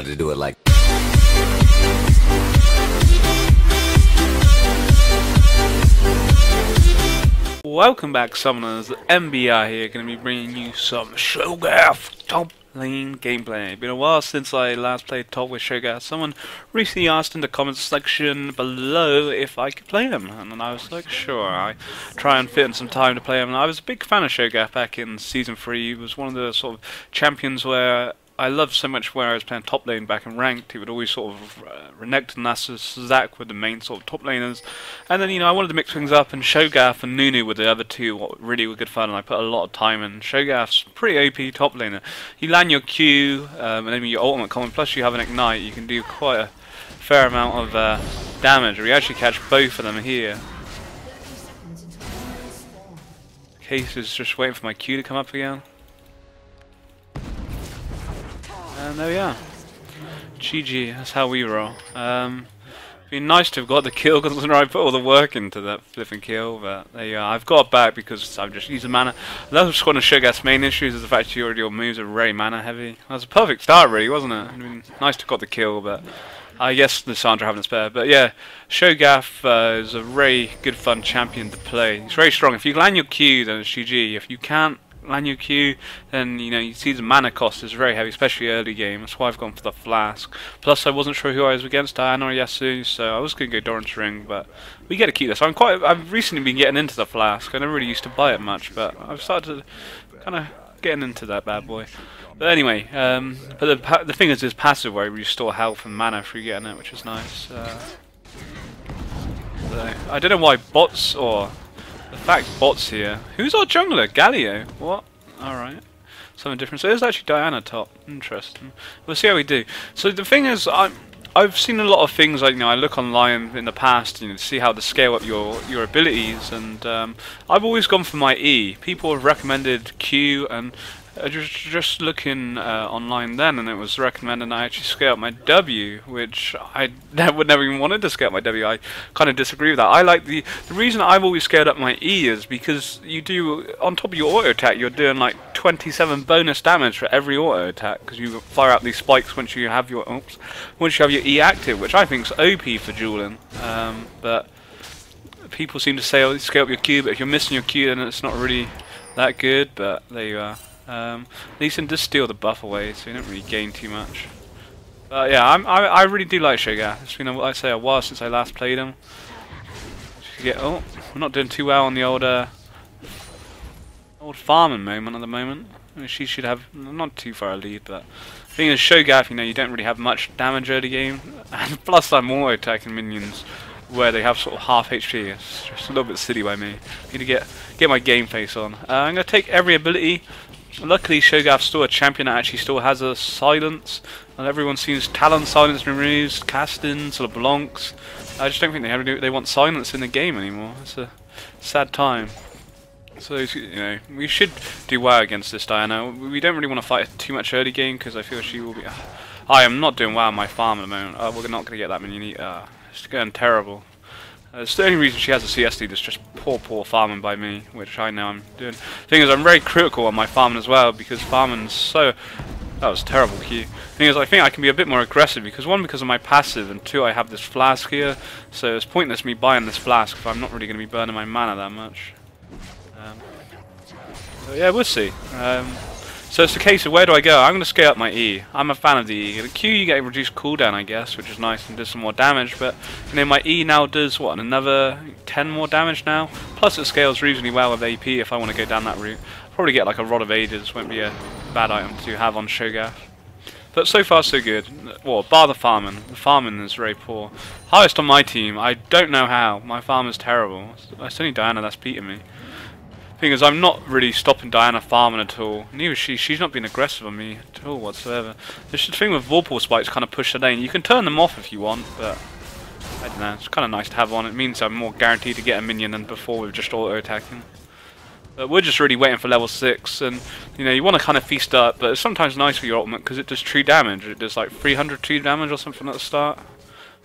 to do it like. Welcome back, Summoners. MBR here, going to be bringing you some Cho'Gath top lane gameplay. It's been a while since I last played top with Cho'Gath. Someone recently asked in the comments section below if I could play him, and I was like, sure, I try and fit in some time to play him. And I was a big fan of Cho'Gath back in Season 3. He was one of the sort of champions where I loved so much when I was playing top lane back in ranked. He would always sort of Renekton, Nasus, Zac were the main sort of top laners. And then, you know, I wanted to mix things up, and Cho'Gath and Nunu were the other two what really were good fun, and I put a lot of time in. Cho'Gath's pretty OP top laner. You land your Q, and then your ultimate common, plus you have an ignite, you can do quite a fair amount of damage. We actually catch both of them here. Case is just waiting for my Q to come up again. And there we are. GG, that's how we roll. It'd be nice to have got the kill, because I put all the work into that flipping kill, but there you are. I've got it back because I've just used the mana. That's one of Cho'Gath's main issues, is the fact that your moves are very mana heavy. That was a perfect start really, wasn't it? I mean, nice to have got the kill, but I guess the Sandra having a spare. But yeah, Cho'Gath is a very good fun champion to play. He's very strong. If you land your Q, then it's GG. If you can't land your Q, then you know you see the mana cost is very heavy, especially early game. That's why I've gone for the flask. Plus, I wasn't sure who I was against, Diana or Yasuo, so I was going to go Doran's Ring, but we get to keep this. I've recently been getting into the flask. I never really used to buy it much, but I've started to kind of getting into that bad boy. But anyway, but the thing is, this passive where you restore health and mana through getting it, which is nice. So, I don't know why bots or the fact bots here. Who's our jungler? Galio? What? Alright. Something different. So there's actually Diana top. Interesting. We'll see how we do. So the thing is, I've seen a lot of things, like, you know, I look online in the past, you know, to see how to scale up your abilities, and I've always gone for my E. People have recommended Q, and just looking online then, and it was recommended I actually scale up my W, which I would never even wanted to scale up my W. I kind of disagree with that. I like the reason I've always scaled up my E is because you do, on top of your auto attack, you're doing like 27 bonus damage for every auto attack, because you fire out these spikes once you have your E active, which I think is OP for dueling. But people seem to say, oh, scale up your Q, but if you're missing your Q, then it's not really that good. But there you are. Lee Sin does steal the buff away, so you don't really gain too much. But yeah, I really do like Cho'Gath. It's been, I'd say, a while since I last played him. Oh, we're not doing too well on the old farming moment at the moment. I mean, she should have not too far a lead, but the thing is, Cho'Gath, you know, you don't really have much damage early game, and plus I'm auto attacking minions where they have sort of half HP. It's just a little bit silly by me. I need to get my game face on. I'm gonna take every ability. Luckily, Cho'Gath's still a champion that actually still has a silence, and everyone sees Talon silence removes, Castins, LeBlancs. I just don't think they want silence in the game anymore. It's a sad time. So, you know, we should do well against this Diana. We don't really want to fight too much early game, because I feel she will be... I am not doing well on my farm at the moment. We're not going to get that many... it's going terrible. It's the only reason she has a CS lead is just poor farming by me, which I know I'm doing. The thing is, I'm very critical on my farming as well, because farming's so... That was terrible Q. The thing is, I think I can be a bit more aggressive, because one, because of my passive, and two, I have this flask here, so it's pointless me buying this flask if I'm not really going to be burning my mana that much. So yeah, we'll see. So it's the case of, where do I go? I'm going to scale up my E. I'm a fan of the E. The Q, you get a reduced cooldown, I guess, which is nice and does some more damage, but you know, my E now does, what, another 10 more damage now? Plus it scales reasonably well with AP if I want to go down that route. Probably get like a Rod of Ages, won't be a bad item to have on Cho'Gath. But so far so good. Well, bar the farming. The farming is very poor. Highest on my team, I don't know how. My farm is terrible. It's only Diana that's beating me. Thing is, I'm not really stopping Diana farming at all. Neither is she. She's not being aggressive on me at all whatsoever. It's the thing with Vorpal spikes kind of push the lane. You can turn them off if you want, but I don't know. It's kind of nice to have one. It means I'm more guaranteed to get a minion than before with just auto attacking. But we're just really waiting for level 6, and you know, you want to kind of feast up, but it's sometimes nice for your ultimate because it does true damage. It does like 300 true damage or something at the start.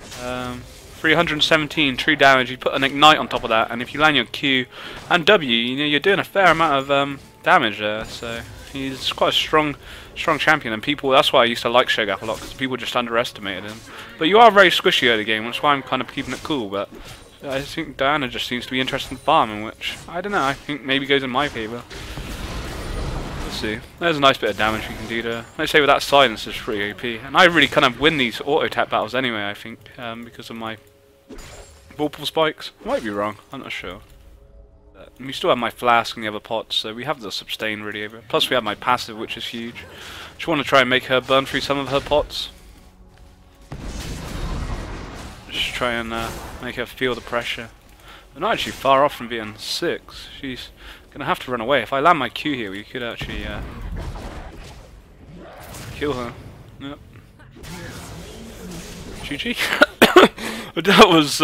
317 true damage. You put an ignite on top of that, and if you land your Q and W, you know, you're doing a fair amount of damage there. So he's quite a strong strong champion, and people. That's why I used to like Cho'Gath a lot, because people just underestimated him. But you are very squishy early game, which is why I'm kind of keeping it cool. But I think Diana just seems to be interested in farming, which I don't know. I think maybe goes in my favour. Let's see. There's a nice bit of damage we can do there. Let's say with that silence is pretty OP, and I really kind of win these auto tap battles anyway. I think because of my vorpal spikes. I might be wrong. I'm not sure. We still have my flask and the other pots, so we have the sustain really over. Plus we have my passive, which is huge. Just want to try and make her burn through some of her pots. Just try and make her feel the pressure. We're not actually far off from being 6. She's gonna have to run away. If I land my Q here, we could actually kill her. Yep. GG. That was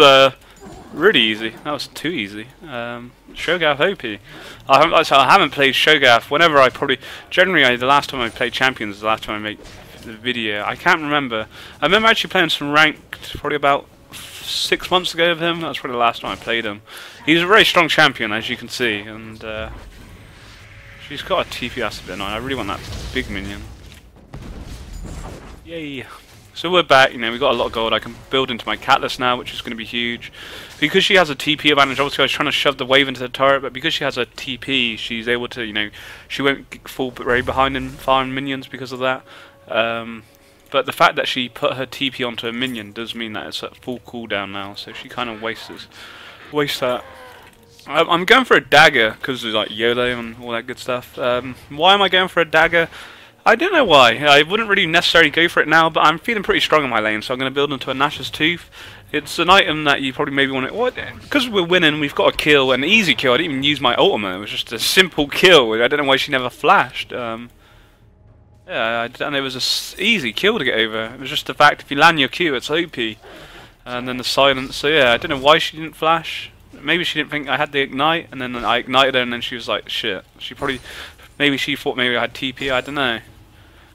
really easy. That was too easy. Cho'Gath OP. I haven't played Cho'Gath. Whenever I generally the last time I played Champions is the last time I make the video. I can't remember. I remember actually playing some ranked probably about 6 months ago with him. That's probably the last time I played him. He's a very strong champion, as you can see, and she's got a TP. That's a bit annoying. I really want that big minion. Yay! So we're back, you know, we've got a lot of gold. I can build into my Catalyst now, which is going to be huge. Because she has a TP advantage, obviously I was trying to shove the wave into the turret, but because she has a TP, she's able to, you know, she won't fall very behind in farming minions because of that. But the fact that she put her TP onto a minion does mean that it's at full cooldown now, so she kind of wastes that. I'm going for a dagger, because there's like YOLO and all that good stuff. Why am I going for a dagger? I don't know why. I wouldn't really necessarily go for it now, but I'm feeling pretty strong in my lane, so I'm going to build into a Nash's Tooth. It's an item that you probably maybe want to... Because we're winning, we've got a kill, an easy kill. I didn't even use my ultimate. It was just a simple kill. I don't know why she never flashed. Yeah, and it was an easy kill to get over. It was just the fact if you land your Q, it's OP. And then the silence. So yeah, I don't know why she didn't flash. Maybe she didn't think I had the ignite, and then I ignited her, and then she was like, shit. She probably... Maybe she thought maybe I had TP, I don't know.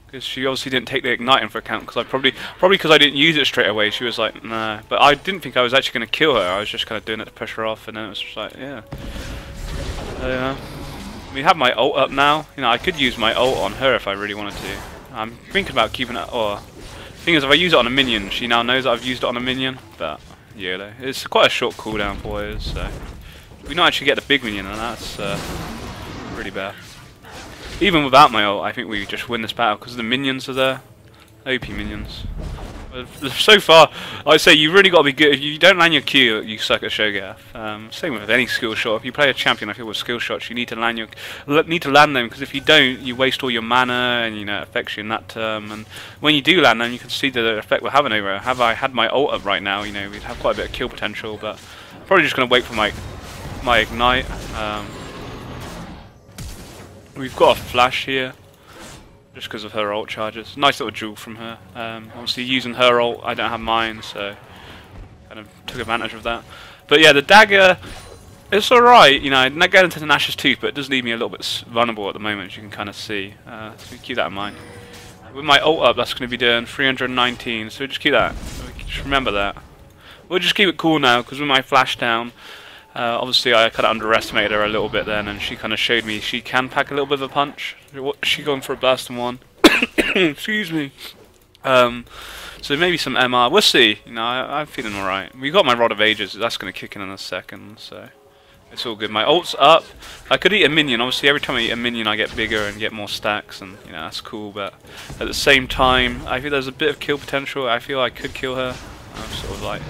Because she obviously didn't take the ignite into account, because I probably because I didn't use it straight away, she was like, nah. But I didn't think I was actually going to kill her, I was just kind of doing it to push her off, and then it was just like, yeah. We have my ult up now. You know, I could use my ult on her if I really wanted to. I'm thinking about keeping it, or... thing is, if I use it on a minion, she now knows that I've used it on a minion, but, yeah, it's quite a short cooldown for her, so... We don't actually get the big minion, and that's really bad. Even without my ult, I think we just win this battle because the minions are there. OP minions. So far, I say you really got to be good. If you don't land your Q, you suck at Cho'Gath. Same with any skill shot. If you play a champion, I feel with skill shots, you need to land them, because if you don't, you waste all your mana, and you know it affects you in that term. And when you do land them, you can see the effect we're having over. Have I had my ult up right now? You know, we'd have quite a bit of kill potential, but probably just gonna wait for my ignite. We've got a flash here, just because of her ult charges. Nice little jewel from her. Obviously using her ult, I don't have mine, so kind of took advantage of that. But yeah, the dagger, it's alright, you know, I didn't get into the Nash's Tooth, but it does leave me a little bit vulnerable at the moment, as you can kind of see. So keep that in mind. With my ult up, that's going to be doing 319, so just keep that. Just remember that. We'll just keep it cool now, because with my flash down, obviously I kind of underestimated her a little bit then, and she kind of showed me she can pack a little bit of a punch. She going for a burst in one. Excuse me. So maybe some MR. We'll see. You know, I'm feeling alright. We got my Rod of Ages. That's going to kick in a second, so it's all good. My ult's up. I could eat a minion. Obviously, every time I eat a minion, I get bigger and get more stacks, and you know that's cool. But at the same time, I feel there's a bit of kill potential. I feel I could kill her. I'm sort of like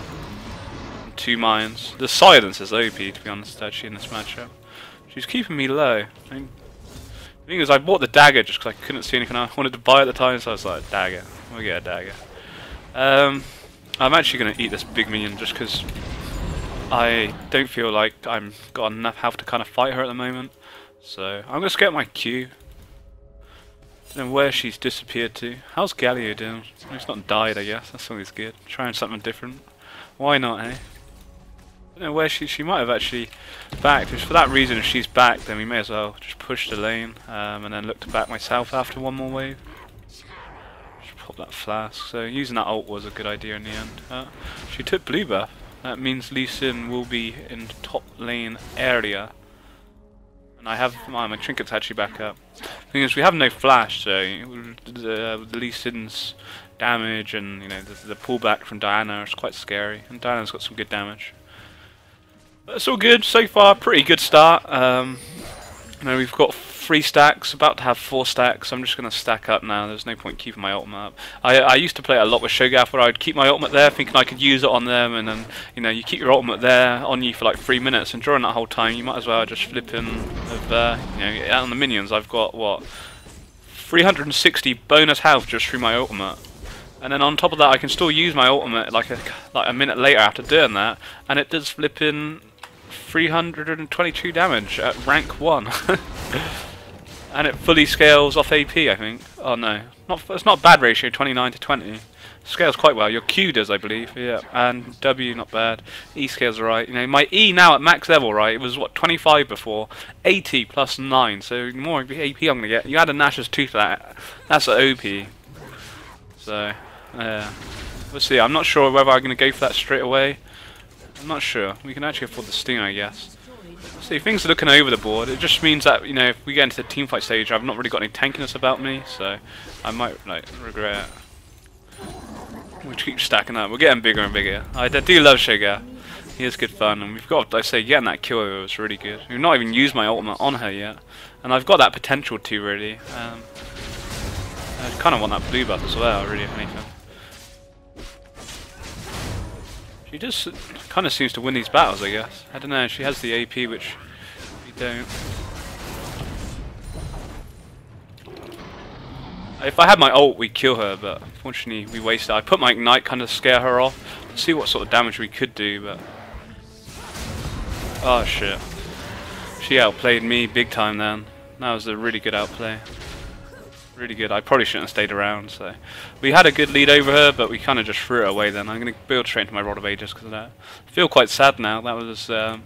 2 minds. The silence is OP, to be honest, actually, in this matchup. She's keeping me low. I mean, the thing is, I bought the dagger just because I couldn't see anything I wanted to buy at the time, so I was like, dagger. We'll get a dagger. I'm actually going to eat this big minion just because I don't feel like I'm got enough health to kind of fight her at the moment. So I'm going to get my Q. And where she's disappeared to. How's Galio doing? He's not died, I guess. That's always good. Trying something different. Why not, eh? I don't know where she might have actually backed. Just for that reason, if she's back, then we may as well just push the lane and then look to back myself after one more wave. Just pop that flask. So using that ult was a good idea in the end. She took blue buff. That means Lee Sin will be in top lane area. And I have my trinkets actually back up. Thing is, we have no flash, so the Lee Sin's damage and the pullback from Diana is quite scary. And Diana's got some good damage. But it's all good so far. Pretty good start. We've got 3 stacks, about to have 4 stacks. I'm just going to stack up now. There's no point keeping my ultimate up. I used to play a lot with Cho'Gath where I'd keep my ultimate there thinking I could use it on them, and then you keep your ultimate there on you for like 3 minutes, and during that whole time you might as well just flip in with out on the minions. I've got what, 360 bonus health just through my ultimate. And then on top of that I can still use my ultimate like a minute later after doing that, and it does flip in 322 damage at rank 1. And it fully scales off AP, I think. Oh no, it's not a bad ratio, 29 to 20. Scales quite well. Your Q does, I believe. Yeah, and W not bad. E scales alright. My E now at max level, right? It was what, 25 before, 80 plus 9. So the more AP I'm gonna get. You add a Nash's Tooth to that. That's an OP. So we'll see. I'm not sure whether I'm gonna go for that straight away. I'm not sure. We can actually afford the Stinger, I guess. See, things are looking over the board. It just means that, if we get into the teamfight stage, I've not really got any tankiness about me, so I might, regret it. We'll keep stacking up. We're getting bigger and bigger. I do love Cho'Gath. He is good fun, and we've got, getting that kill over was really good. We've not even used my ultimate on her yet, and I've got that potential to, really. I kind of want that blue buff as well, really, if anything. She just kind of seems to win these battles, I guess. I don't know, she has the AP, which we don't. If I had my ult, we'd kill her, but unfortunately we wasted it. I put my Ignite kind of scare her off, to see what sort of damage we could do, but... Oh shit. She outplayed me big time then. That was a really good outplay. Really good. I probably shouldn't have stayed around, so we had a good lead over her, but we kind of just threw it away then. I'm going to build straight into my Rod of Ages because of that. I feel quite sad now. That was I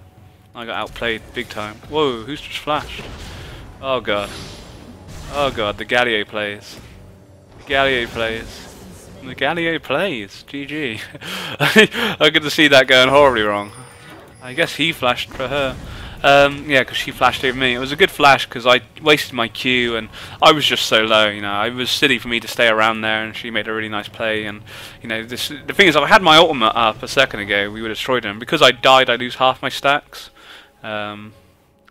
got outplayed big time. Whoa, who's just flashed? Oh god. Oh god, the Galio plays. The Galio plays. The Galio plays. GG. I get to see that going horribly wrong. I guess he flashed for her. Yeah, because she flashed over me. It was a good flash because I wasted my Q and I was just so low. It was silly for me to stay around there, and she made a really nice play. And the thing is, if I had my ultimate up a second ago, we would have destroyed him. Because I died, I lose half my stacks,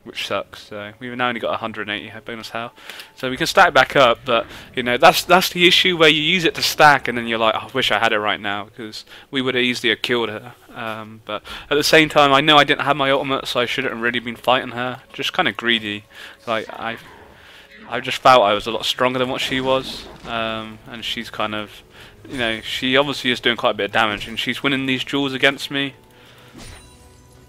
which sucks. So we've now only got 180 bonus health, so we can stack back up. But that's the issue where you use it to stack, and then you're like, oh, I wish I had it right now because we would have easily killed her. But at the same time, I know I didn't have my ultimate, so I shouldn't have really been fighting her. Just kind of greedy. Like I just felt I was a lot stronger than what she was, and she's kind of, she obviously is doing quite a bit of damage, and she's winning these duels against me.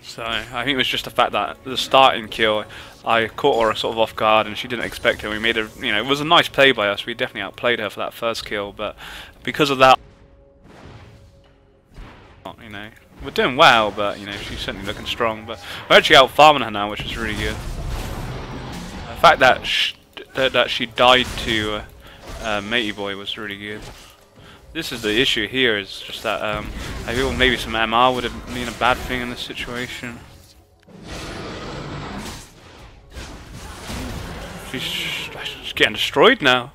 So I think it was just the fact that the starting kill, I caught her sort of off guard, and she didn't expect it. We made her, it was a nice play by us. We definitely outplayed her for that first kill, but because of that, we're doing well, but she's certainly looking strong. But we're actually out farming her now, which is really good. The fact that she died to Matey Boy was really good. This is the issue here, is just that I feel maybe some MR would have been a bad thing in this situation. She's getting destroyed now.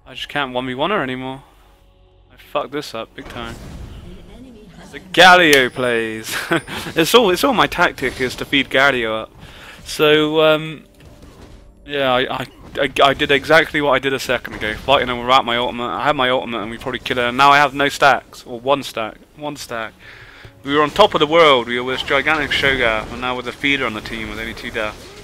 I just can't 1v1 her anymore. I fucked this up big time. The Galio plays. it's all my tactic is to feed Galio up. So yeah, I did exactly what I did a second ago, fighting her without my ultimate. I had my ultimate and we probably killed her, and now I have no stacks, or one stack. We were on top of the world, we were with gigantic Cho'Gath, and now with a feeder on the team with only 2 deaths.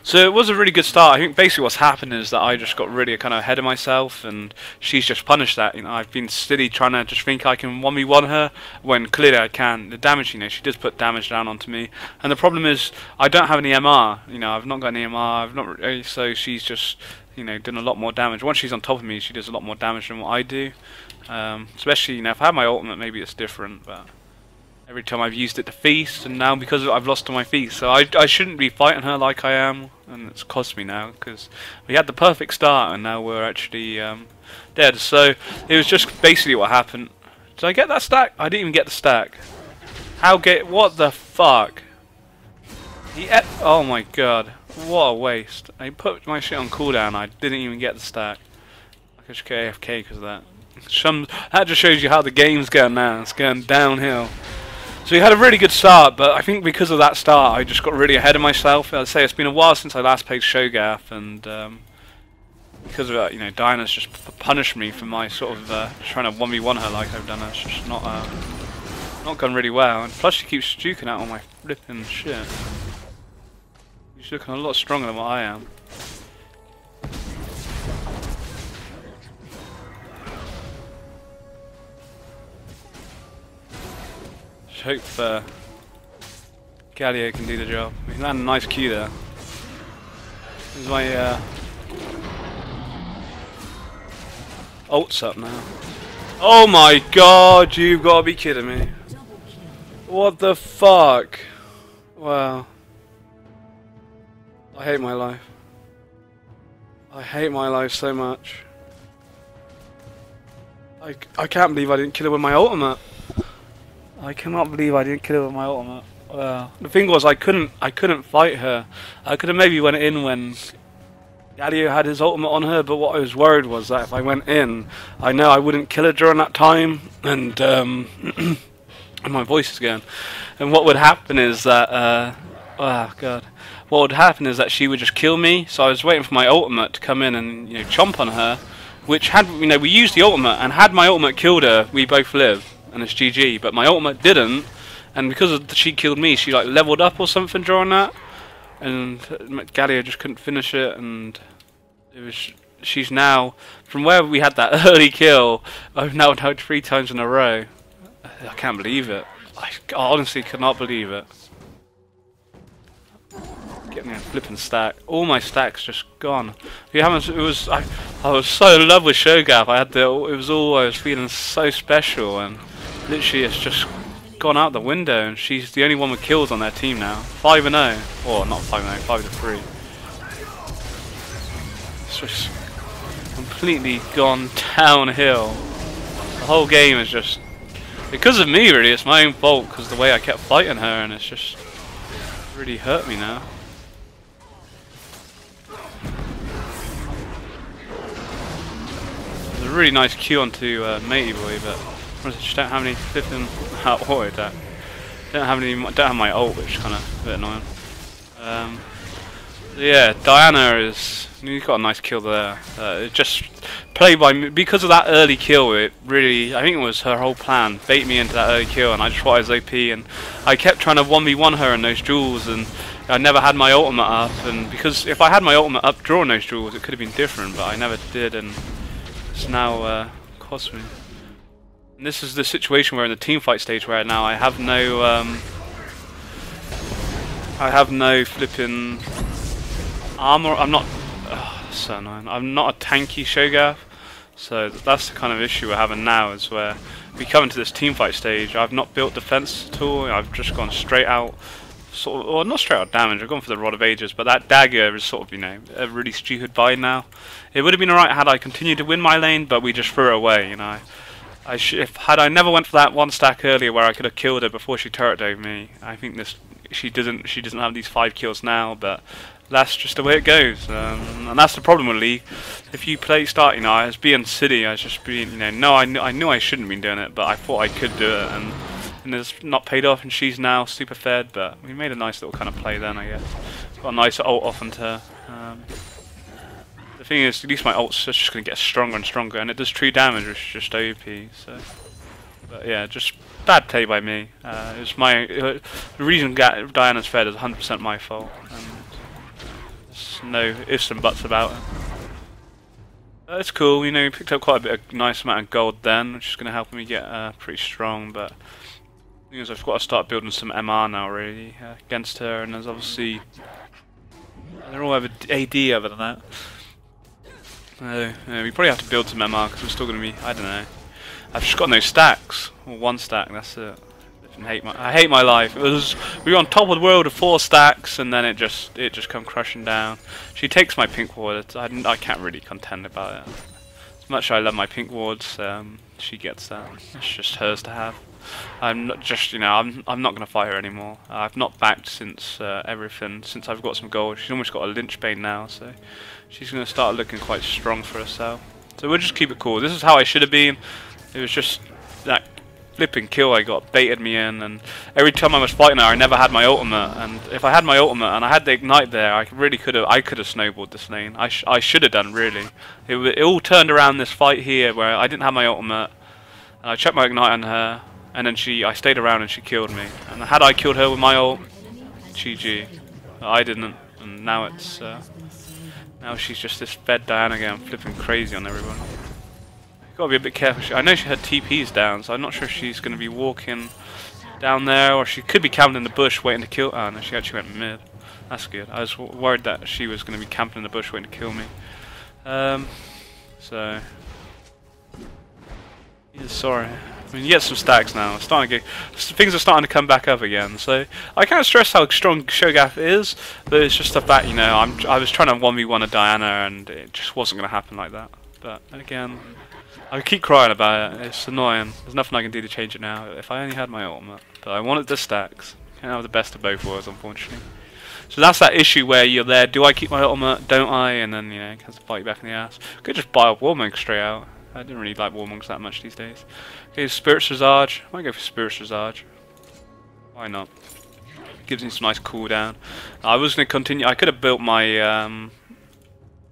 So it was a really good start. I think basically what's happened is that I just got really kind of ahead of myself, and she's just punished that. I've been steady trying to just think I can 1v1 her when clearly I can. The damage, she does put damage down onto me, and the problem is I don't have any MR. I've not got any MR. I've not really, so she's just doing a lot more damage. Once she's on top of me, she does a lot more damage than what I do. Especially if I have my ultimate, maybe it's different, but every time I've used it to feast, and now because of it, I've lost to my feast. So I shouldn't be fighting her like I am, and it's cost me now, because we had the perfect start, and now we're actually dead. So it was just basically what happened. Did I get that stack? I didn't even get the stack. What the fuck? Oh my god, what a waste. I put my shit on cooldown, I didn't even get the stack. I could just go AFK because of that. That just shows you how the game's going now, it's going downhill. So we had a really good start, but I think because of that start I just got really ahead of myself. I'd say it's been a while since I last played Cho'Gath, and because of that, you know, Diana's just punished me for my sort of trying to 1v1 her like I've done. It's just not gone really well, and plus she keeps juking out on my flipping shit. She's looking a lot stronger than what I am. Just hope Galio can do the job. He landed a nice Q there. This is my ult's up now. Oh my god, you've got to be kidding me. What the fuck? Wow. I hate my life. I hate my life so much. I can't believe I didn't kill her with my ultimate. I cannot believe I didn't kill her with my ultimate. Wow. The thing was, I couldn't fight her. I could have maybe went in when Galio had his ultimate on her, but what I was worried was that if I went in, I know I wouldn't kill her during that time, and and my voice is going. And what would happen is that, oh god, what would happen is that she would just kill me. So I was waiting for my ultimate to come in and, you know, chomp on her, which had, you know, we used the ultimate, and had my ultimate killed her, we both live, and it's GG. But my ultimate didn't, and because of she killed me, she like leveled up or something during that. And Galio just couldn't finish it, and it was. She's now, from where we had that early kill, I've now died 3 times in a row. I can't believe it. I honestly cannot believe it. Get me a flipping stack. All my stacks just gone. You haven't. It was. I was so in love with Cho'Gath. I had the. It was all. I was feeling so special, and literally it's just gone out the window, and she's the only one with kills on their team now. 5-0, or not 5-0, 5-3. It's just completely gone downhill. The whole game is just because of me, really. It's my own fault because the way I kept fighting her, and it's just really hurt me now. There's a really nice Q onto Matey Boy, but I just don't have any flipping auto attack. Don't have my ult, which is kind of a bit annoying. Yeah, Diana is. You got a nice kill there. It just played by me because of that early kill. It really, I think it was her whole plan, bait me into that early kill, and I just thought I was OP, and I kept trying to 1v1 her in those duels, and I never had my ultimate up. And because if I had my ultimate up during those duels, it could have been different, but I never did, and it's now cost me. And this is the situation where in the team fight stage where now I have no flipping armor. I'm not. Oh, so annoying. I'm not a tanky Cho'Gath, so that's the kind of issue we're having now. Is where we come into this team fight stage. I've not built defense at all. I've just gone straight out, sort of, or not straight out damage. I've gone for the Rod of Ages, but that dagger is sort of, you know, a really stupid buy now. It would have been alright had I continued to win my lane, but we just threw it away. You know. Had I never went for that one stack earlier where I could have killed her before she turret dove me, I think she doesn't have these 5 kills now, but that's just the way it goes, and that's the problem with League. If you start, you know, I was being silly, I was just being, you know, no, I knew I shouldn't be doing it, but I thought I could do it, and it's not paid off, and she's now super fed, but we made a nice little kind of play then, I guess. Got a nice ult off onto her. The thing is, at least my ult's just going to get stronger and stronger, and it does true damage, which is just OP. So, but yeah, just bad play by me. It was the reason Diana's fed is 100% my fault, and there's no ifs and buts about it. It's cool, you know. We picked up quite a nice amount of gold then, which is going to help me get pretty strong. But the thing is, I've got to start building some MR now, really, against her, and there's obviously they're all over AD other than that. We probably have to build some MR because we're still going to be, I don't know. I've just got no stacks. Or 1 stack, that's it. I hate my life. We were on top of the world with 4 stacks, and then it just come crushing down. She takes my pink ward. I can't really contend about it. As much as I love my pink wards, she gets that. It's just hers to have. I'm not just, you know, I'm not gonna fight her anymore. I've not backed since everything, since I've got some gold. She's almost got a lynch bane now, so she's gonna start looking quite strong for herself. So we'll just keep it cool. This is how I should have been. It was just that flipping kill I got baited me in, and every time I was fighting her, I never had my ultimate. And if I had my ultimate and I had the ignite there, I really could have. I could have snowballed this lane. I should have done really. It all turned around this fight here where I didn't have my ultimate, and I checked my ignite on her, and then I stayed around and she killed me. And had I killed her with my ult, GG. I didn't, and now it's now she's just this fed Diana again, flipping crazy on everyone. Gotta be a bit careful. I know she had TPs down, so I'm not sure if she's going to be walking down there, or she could be camping in the bush waiting to kill. Oh no, she actually went mid. That's good. I was worried that she was going to be camping in the bush waiting to kill me. So yeah, sorry. I mean, you get some stacks now. It's starting to things are starting to come back up again. So I can't stress how strong Cho'Gath is, but it's just the fact, you know, I was trying to 1v1 a Diana, and it just wasn't going to happen like that. But again, I keep crying about it. It's annoying. There's nothing I can do to change it now. If I only had my ultimate, but I wanted the stacks. Can't have the best of both worlds, unfortunately. So that's that issue where you're there. Do I keep my ultimate? Don't I? And then, you know, it has to bite you back in the ass. Could just buy a Warmonk straight out. I didn't really like Warmonks that much these days. Okay, Spirit's Visage. I might go for Spirit's Visage. Why not? Gives me some nice cooldown. I was going to continue. I could have built my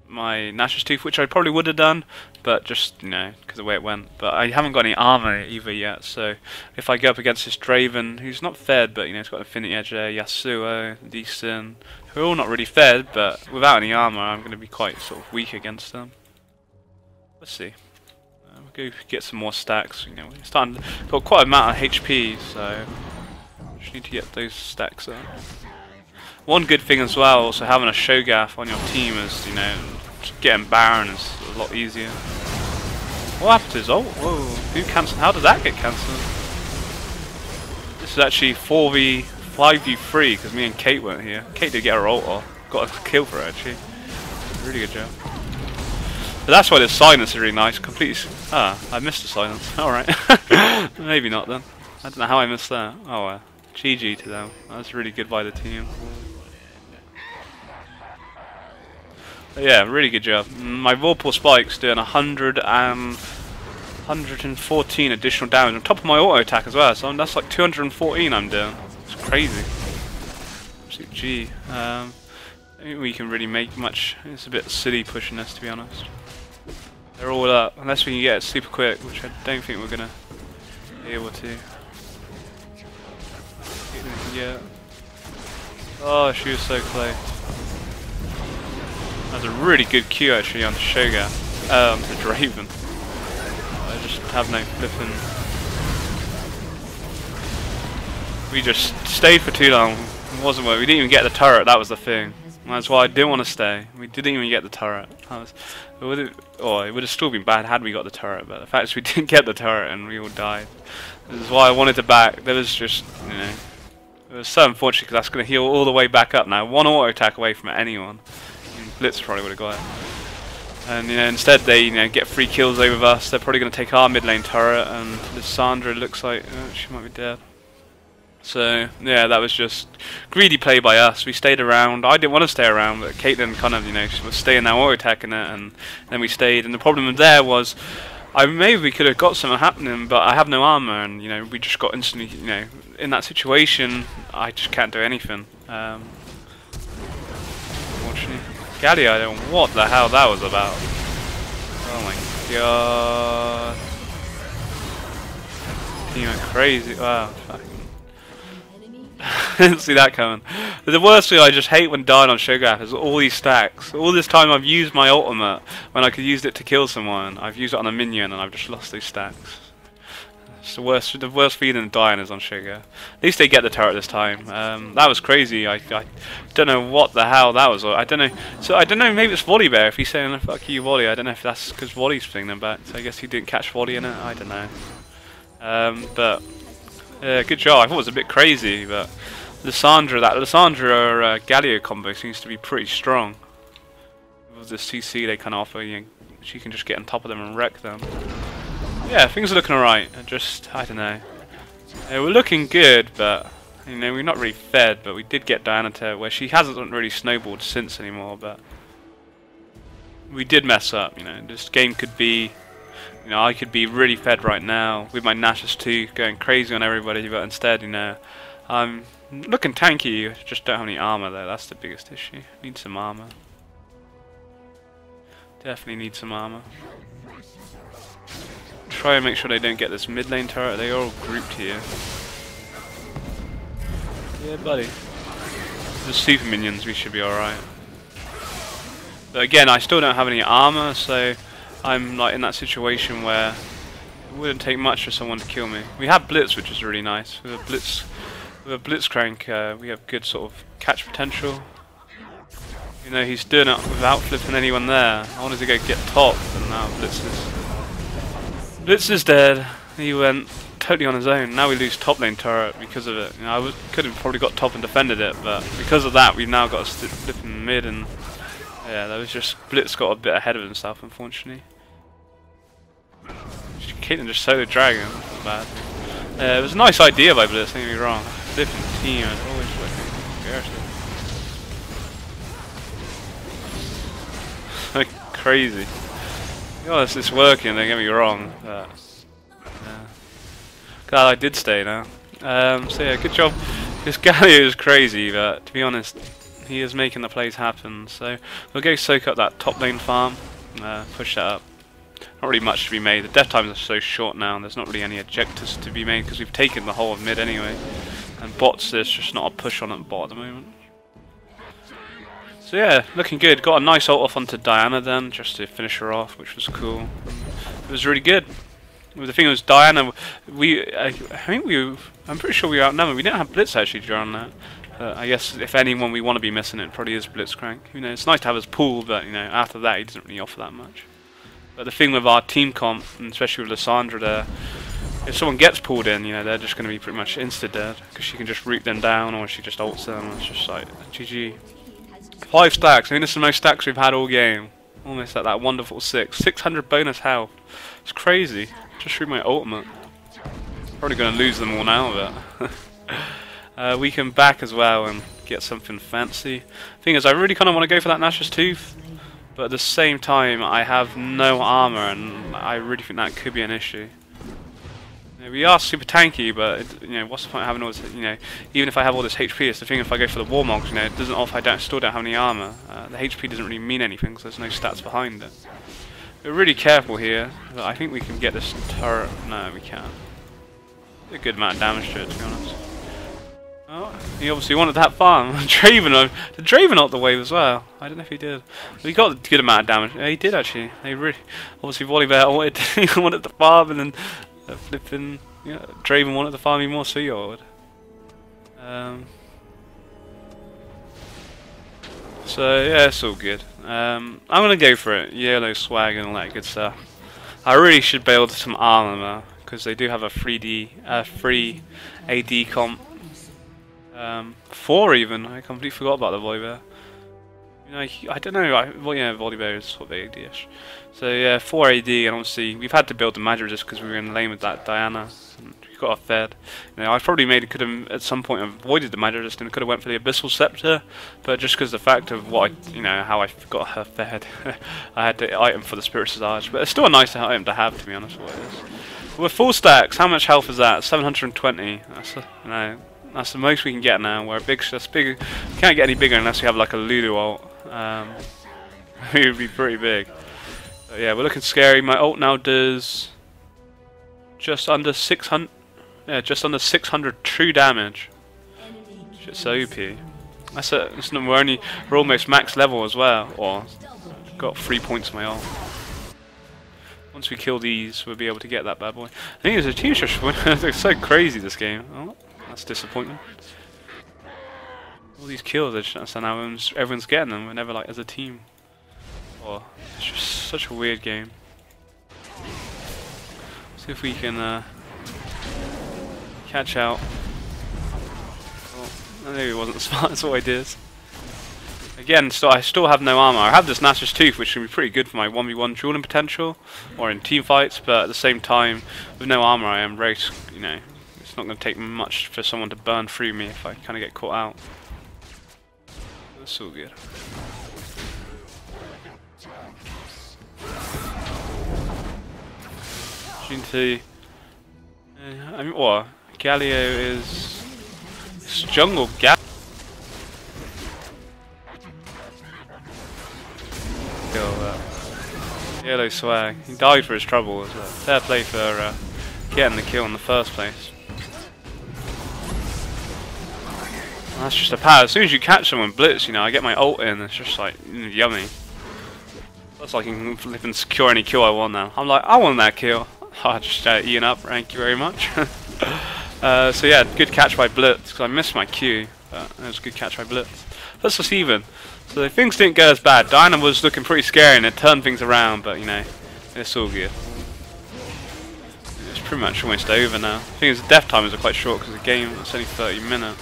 my Nash's Tooth, which I probably would have done, but just, you know, because of the way it went. But I haven't got any armor either yet, so if I go up against this Draven, who's not fed, but, you know, he's got Infinity Edge there, Yasuo, Lee Sin, who are all not really fed, but without any armor, I'm going to be quite sort of weak against them. Let's see. We'll go get some more stacks. You know, we're starting, got quite a amount of HP, so just need to get those stacks up. One good thing as well, also having a Cho'Gath on your team is, you know, getting Baron is a lot easier. What happened to his ult? Whoa, who cancelled? How did that get cancelled? This is actually 5v3 because me and Kate weren't here. Kate did get her ult off. Got a kill for her actually. Really good job. But that's why the silence is really nice. Completely. Ah, I missed the silence. Alright. Maybe not then. I don't know how I missed that. Oh well. GG to them. That's really good by the team. But yeah, really good job. My Vorpal Spike's doing 114 additional damage on top of my auto attack as well, so that's like 214 I'm doing. It's crazy. Absolute G. I think we can really make much. It's a bit silly pushing this, to be honest. They're all up, unless we can get it super quick, which I don't think we're gonna be able to. Yeah. Oh, she was so close. That's a really good Q actually on Cho'Gath. To Draven. I just have no flipping. We just stayed for too long. It wasn't worth. We didn't even get the turret. That was the thing. That's why I didn't want to stay. We didn't even get the turret. It would have still been bad had we got the turret. But the fact is we didn't get the turret and we all died. This is why I wanted to back. There was just, you know, it was so unfortunate because that's going to heal all the way back up now. One auto attack away from anyone. Even Blitz probably would have got it. And, you know, instead they, you know, get 3 kills over us. They're probably going to take our mid lane turret, and Lissandra looks like she might be dead. So yeah, that was just greedy play by us. We stayed around. I didn't want to stay around, but Caitlyn kind of, you know, she was staying there, auto attacking it, and then we stayed. And the problem there was, maybe we could have got something happening, but I have no armor, and, you know, we just got instantly, you know, in that situation, I just can't do anything. Unfortunately, Gallia, I don't know what the hell that was about. Oh my god, team are crazy. Wow, fucking. Didn't see that coming. But the worst thing I just hate when dying on Cho'Gath is all these stacks. All this time I've used my ultimate when I could use it to kill someone. I've used it on a minion and I've just lost those stacks. It's the worst feeling dying is on Cho'Gath. At least they get the turret this time. That was crazy. I don't know what the hell that was. I don't know. So I don't know. Maybe it's Volleybear. If he's saying "fuck you, Volley," I don't know if that's because Volley's putting them back. So I guess he didn't catch Volley in it. I don't know. But. Yeah, good job. I thought it was a bit crazy, but Lissandra Gallia combo seems to be pretty strong. With the CC they kind of offer, you know, she can just get on top of them and wreck them. Yeah, things are looking alright. I don't know. We're looking good, but you know, we're not really fed. But we did get Diana to where she hasn't really snowballed since anymore. But we did mess up. You know, this game could be. You know, I could be really fed right now with my Nashus 2 going crazy on everybody, but instead, you know, I'm looking tanky. Just don't have any armor though. That's the biggest issue. Need some armor. Definitely need some armor. Try and make sure they don't get this mid lane turret. They're all grouped here. Yeah, buddy. The super minions, we should be alright. But again, I still don't have any armor, so I'm like in that situation where it wouldn't take much for someone to kill me. We have Blitz, which is really nice. With a Blitzcrank, we have good sort of catch potential. You know, he's doing it without flipping anyone there. I wanted to go get top, and now Blitz is dead. He went totally on his own. Now we lose top lane turret because of it. You know, could have probably got top and defended it, but because of that, we've now got to flip in mid, and yeah, that was just Blitz got a bit ahead of himself, unfortunately. Caitlyn just solo dragon. Not bad. It was a nice idea by Blitz. Don't get me wrong. Flipping team is always fucking crazy. Oh, it's working, don't get me wrong, but yeah. Glad I did stay now. So yeah, good job. This Galio is crazy, but to be honest, he is making the plays happen. So we'll go soak up that top lane farm, push that up. Not really much to be made. The death times are so short now, there's not really any objectives to be made because we've taken the whole of mid anyway. And bots, there's just not a push on at bot at the moment. So yeah, looking good. Got a nice ult off onto Diana then, just to finish her off, which was cool. It was really good. The thing was, Diana, I'm pretty sure we were outnumbered. We didn't have Blitz actually during that. I guess if anyone we want to be missing, it probably is Blitzcrank. You know, it's nice to have his pool, but you know, after that, he doesn't really offer that much. But the thing with our team comp, and especially with Lissandra there, if someone gets pulled in, you know, they're just going to be pretty much insta-dead, because she can just root them down, or she just ults them, and it's just like, GG. 5 stacks, I think this is the most stacks we've had all game. Almost at that wonderful 6. 600 bonus health. It's crazy. Just through my ultimate. Probably going to lose them all now, but we can back as well and get something fancy. Thing is, I really kind of want to go for that Nash's Tooth, but at the same time, I have no armor, and I really think that could be an issue. You know, we are super tanky, but you know, what's the point of having all this? You know, even if I have all this HP, it's the thing. If I go for the Warmogs, you know, it doesn't offer. I still don't have any armor. The HP doesn't really mean anything, because there's no stats behind it. We're really careful here. But I think we can get this turret. No, we can't. A good amount of damage to it, to be honest. Oh, he obviously wanted that farm. Draven, the Draven ult the wave as well. I don't know if he did. But he got a good amount of damage. Yeah, he did actually. They really, obviously, Volibear wanted, he wanted the farm, and then flipping, you know, Draven wanted the farm even more, so you would. So yeah, it's all good. I'm gonna go for it. Yellow swag and all that good stuff. I really should build some armor because they do have a free AD comp. 4 even. I completely forgot about the Volibear. You know, I don't know. Well, yeah, Volibear is sort of AD-ish. So yeah, 4 AD, and obviously we've had to build the magic just because we were in lane with that Diana. We got her fed. You know, I probably could have at some point avoided the magic and could have went for the Abyssal Scepter, but just because the fact of what how I got her fed, I had the item for the Spirit Visage. But it's still a nice item to have, to be honest. What it is. We're full stacks. How much health is that? 720. That's the most we can get now. We're that's big. Can't get any bigger unless we have like a Lulu ult. It would be pretty big. But yeah, we're looking scary. My ult now does just under 600. Yeah, just under 600 true damage. Shit's so OP. We're almost max level as well. Or got 3 points on my ult. Once we kill these, we'll be able to get that bad boy. I think it's a team just it's so crazy this game. Oh, that's disappointing. All these kills, that's now everyone's getting them. We're never like as a team. Oh, it's just such a weird game. See if we can catch out. Oh, I knew it wasn't smart. That's what I did. Again, I still have no armor. I have this Nash's Tooth, which can be pretty good for my 1v1 dueling potential, or in team fights. But at the same time, with no armor, I am very, you know, it's not going to take much for someone to burn through me if I kind of get caught out. That's all good. I mean, what? Galio is... It's jungle Galio. Yellow swag. He died for his trouble as well. Fair play for getting the kill in the first place. That's just a power. As soon as you catch someone blitz, you know, I get my ult in. It's just like yummy. That's like I can flip and secure any kill I want now. I'm like, I want that kill. I just eaten up. Thank you very much. So yeah, good catch by Blitz because I missed my Q. But it was a good catch by Blitz. Let's just even. So things didn't go as bad. Diana was looking pretty scary and it turned things around, but you know, it's all good. It's pretty much almost over now. The thing is, the death timers are quite short because the game was only 30 minutes.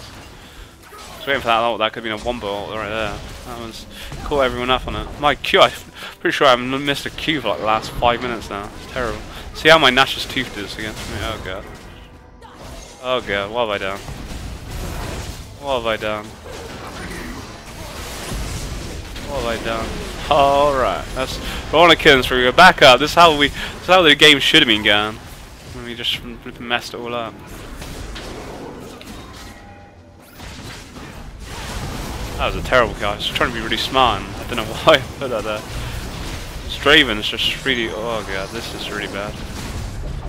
I was waiting for that ult. That could have been a wombo ult right there. That was caught everyone up on it. My Q, I'm pretty sure I've missed a Q for like the last 5 minutes now. It's terrible. See how my Nash's tooth does against me. Oh god. Oh god, what have I done? What have I done? What have I done? Alright, that's we're on a killing spree. We're back up. This is how the game should have been going. And we just messed it all up. That was a terrible kill. I was trying to be really smart and I don't know why I put that there. Draven's just really, oh god, this is really bad.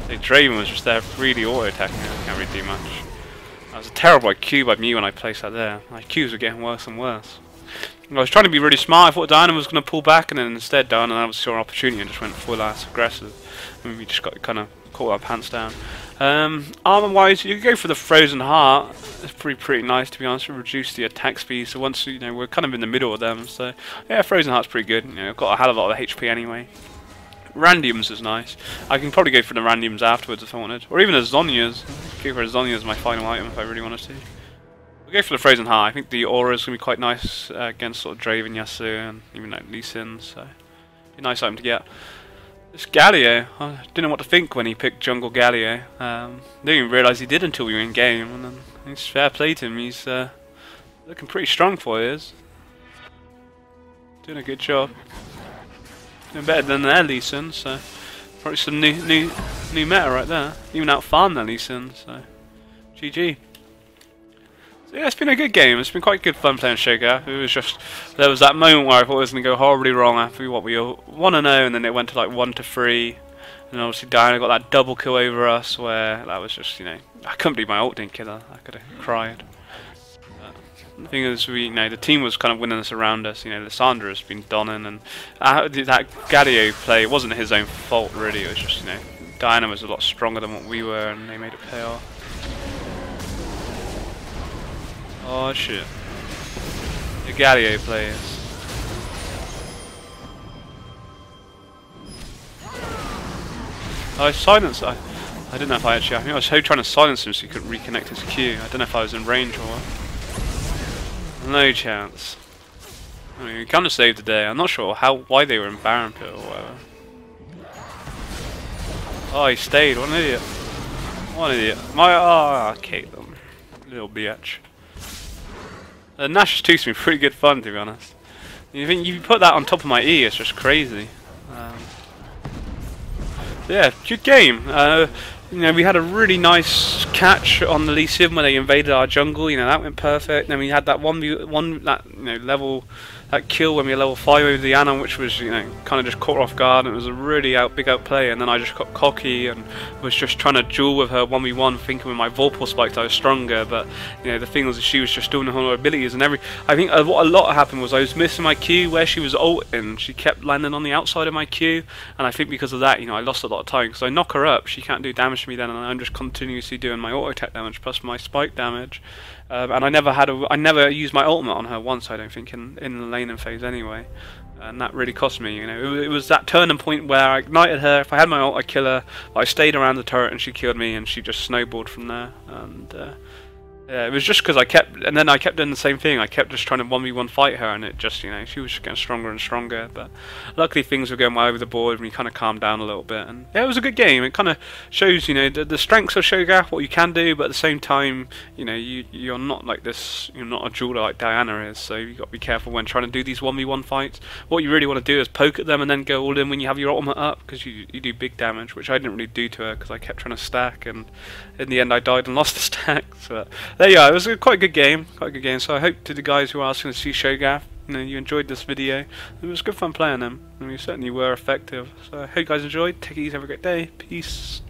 The Draven was just there really auto-attacking it, I can't really do much. That was a terrible Q by me when I placed that there. My Qs were getting worse and worse. I was trying to be really smart. I thought Diana was going to pull back, and then instead Diana saw an opportunity and just went full ass aggressive. And we just got kind of caught our pants down. Armor wise, you go for the Frozen Heart. It's pretty nice, to be honest. We reduce the attack speed, so once you know we're kind of in the middle of them. So yeah, Frozen Heart's pretty good. You know, I've got a hell of a lot of HP anyway. Randiums is nice. I can probably go for the Randiums afterwards if I wanted, or even a Zhonya's. Go for a Zhonya's as my final item if I really wanted to. We'll go for the Frozen Heart. I think the aura is going to be quite nice against sort of Draven, Yasuo, and even like Lee Sin. So, a nice item to get. This Galio, I didn't know what to think when he picked Jungle Galio. Didn't even realise he did until we were in game, and then it's fair play to him. He's looking pretty strong for his. Doing a good job. Doing better than their Lee Sin, so probably some new meta right there. Even out-farmed their Lee Sin, so GG. So yeah, it's been a good game. It's been quite good fun playing Cho'Gath. It was just there was that moment where I thought it was going to go horribly wrong after what we all want to know, and then it went to like 1-3, and obviously Diana got that double kill over us, where that was just, you know, I couldn't believe my ult didn't kill her. I could have cried. The thing is, the team was kind of winning us around us. You know, Lissandra has been donning, and that Galio play, it wasn't his own fault really. It was just, you know, Diana was a lot stronger than what we were, and they made it pay off. Oh shit! The Galio players. Oh, I silenced. I didn't know if I actually. I think I was trying to silence him so he couldn't reconnect his Q. I don't know if I was in range or what. No chance. I mean, we kind of saved the day. I'm not sure why they were in Baron Pit or whatever. Oh, he stayed. What an idiot. What an idiot. Caitlyn. Little bitch. Nash's Tooth's been pretty good fun, to be honest. You think you put that on top of my E, it's just crazy. Yeah, good game. You know, we had a really nice catch on the Lee Sin when they invaded our jungle. You know, that went perfect. Then we had that level that kill when we were level 5 over the Anon, which was, you know, kind of just caught her off guard. And it was a really big outplay. And then I just got cocky and was just trying to duel with her 1v1, thinking with my Vorpal spikes I was stronger. But you know, the thing was that she was just doing her abilities. And I think what a lot happened was I was missing my Q where she was ulting. She kept landing on the outside of my Q, and I think because of that, you know, I lost a lot of time because I knock her up, she can't do damage to me then, and I'm just continuously doing my auto attack damage plus my spike damage. And I never used my ultimate on her once, I don't think, in the laning phase anyway, and that really cost me. You know, it was that turning point where I ignited her. If I had my ult, I'd kill her. But I stayed around the turret, and she killed me, and she just snowballed from there. And Yeah, it was just because I kept, and then I kept doing the same thing. I kept just trying to 1v1 fight her, and it just, she was just getting stronger and stronger. But luckily things were going well over the board, and we kind of calmed down a little bit. And yeah, it was a good game. It kind of shows, the strengths of Cho'Gath, what you can do, but at the same time, you're not like this. You're not a jeweler like Diana is, so you got to be careful when trying to do these 1v1 fights. What you really want to do is poke at them and then go all in when you have your ultimate up, because you do big damage, which I didn't really do to her because I kept trying to stack, and in the end I died and lost the stack. So there you go. It was quite a good game. So I hope to the guys who are asking to see Cho'Gath, you enjoyed this video. It was good fun playing them, and we certainly were effective. So I hope you guys enjoyed. Take it easy. Have a great day. Peace.